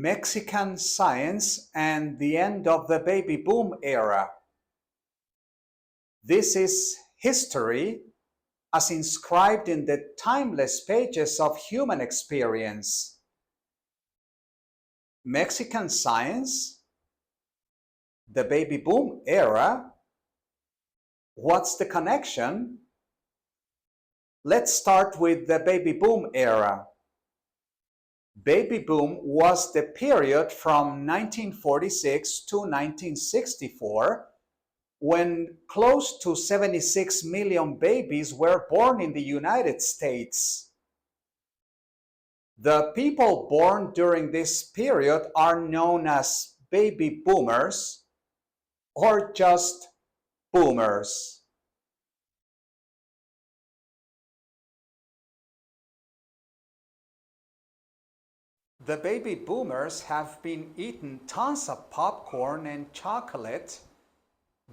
Mexican science and the end of the baby boom era. This is history as inscribed in the timeless pages of human experience. Mexican science, the baby boom era. What's the connection? Let's start with the baby boom era. Baby boom was the period from 1946 to 1964 when close to 76 million babies were born in the United States. The people born during this period are known as baby boomers or just boomers. The baby boomers have been eating tons of popcorn and chocolate.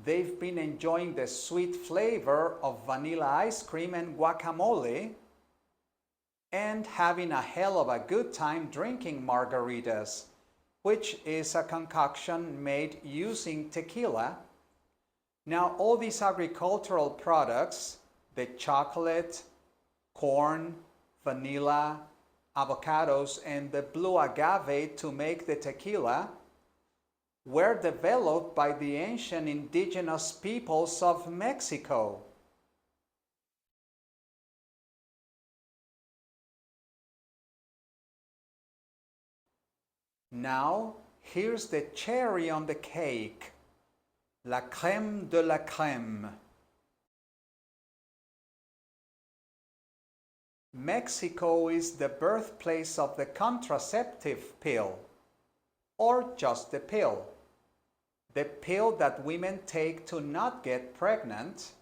They've been enjoying the sweet flavor of vanilla ice cream and guacamole and having a hell of a good time drinking margaritas, which is a concoction made using tequila. Now, all these agricultural products, the chocolate, corn, vanilla, avocados, and the blue agave to make the tequila, were developed by the ancient indigenous peoples of Mexico. Now, here's the cherry on the cake, la crème de la crème. Mexico is the birthplace of the contraceptive pill, or just the pill that women take to not get pregnant.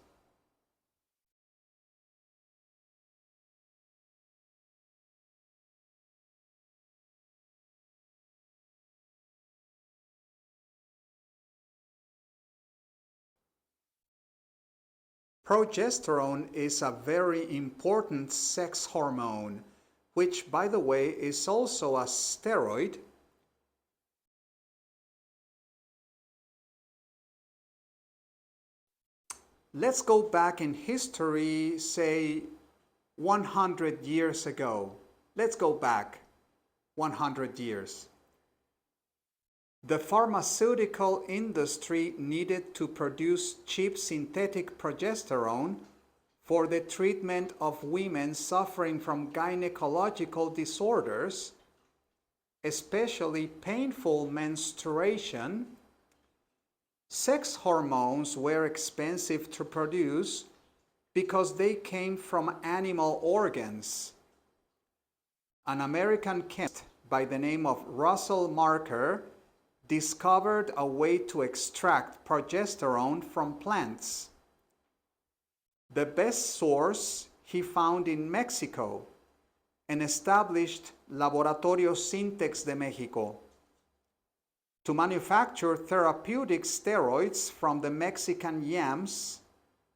Progesterone is a very important sex hormone, which, by the way, is also a steroid. Let's go back in history, say 100 years ago. Let's go back 100 years. The pharmaceutical industry needed to produce cheap synthetic progesterone for the treatment of women suffering from gynecological disorders, especially painful menstruation. Sex hormones were expensive to produce because they came from animal organs. An American chemist by the name of Russell Marker discovered a way to extract progesterone from plants. The best source he found in Mexico and established Laboratorio Sintex de México to manufacture therapeutic steroids from the Mexican yams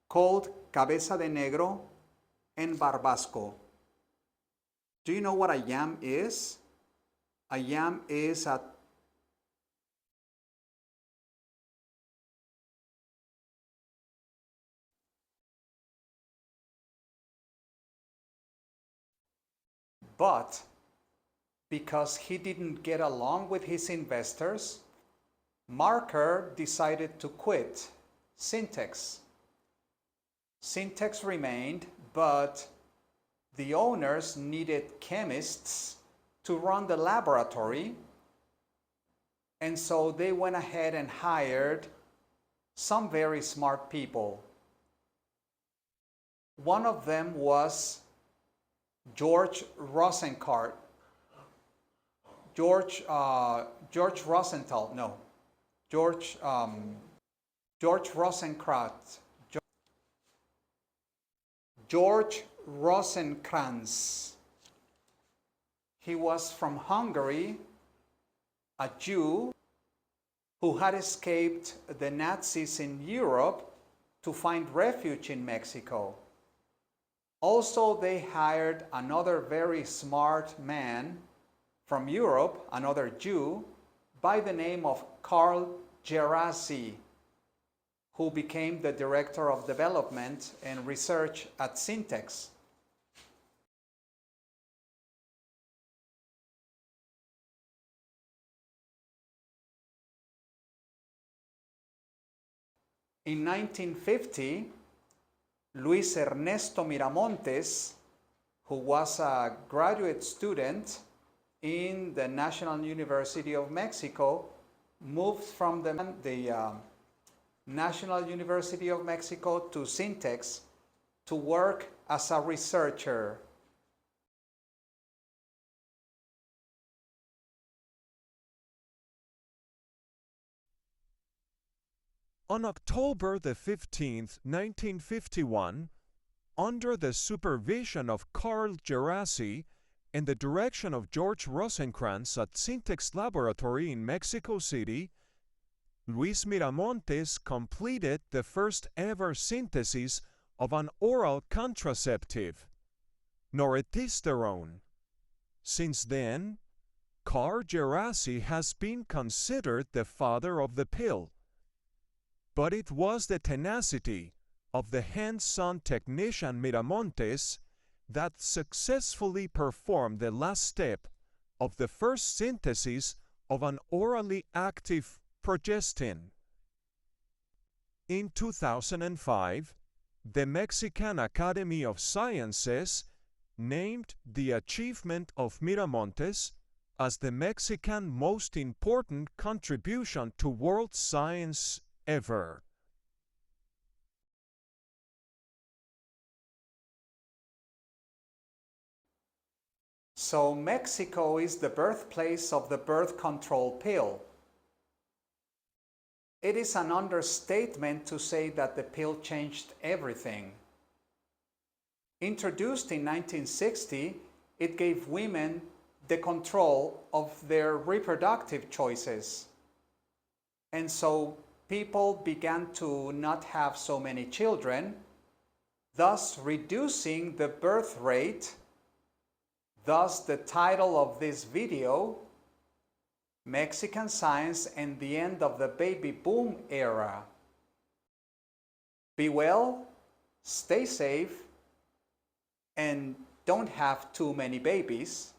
called cabeza de negro and barbasco. Do you know what a yam is? A yam is a But because he didn't get along with his investors, Marker decided to quit Syntex. Syntex remained, but the owners needed chemists to run the laboratory, and so they went ahead and hired some very smart people. One of them was George Rosenthal. George Rosenthal. No, George Rosenkrantz. George Rosenkrantz. He was from Hungary, a Jew who had escaped the Nazis in Europe to find refuge in Mexico. Also, they hired another very smart man From Europe, another Jew by the name of Karl Gerasi, who became the Director of Development and Research at Syntex. In 1950, Luis Ernesto Miramontes, who was a graduate student in the National University of Mexico, moved from the National University of Mexico to Syntex to work as a researcher. On October the 15th, 1951, under the supervision of Karl Gerasi and the direction of George Rosenkrantz at Syntex Laboratory in Mexico City, Luis Miramontes completed the first ever synthesis of an oral contraceptive, norethistérone. Since then, Karl Gerasi has been considered the father of the pill. But it was the tenacity of the hands-on technician Miramontes that successfully performed the last step of the first synthesis of an orally active progestin. In 2005, the Mexican Academy of Sciences named the achievement of Miramontes as the Mexican most important contribution to world science ever. So Mexico is the birthplace of the birth control pill. It is an understatement to say that the pill changed everything. Introduced in 1960, it gave women the control of their reproductive choices. And so people began to not have so many children, thus reducing the birth rate. Thus the title of this video, Mexican Science and the End of the Baby Boom Era. Be well, stay safe, and don't have too many babies.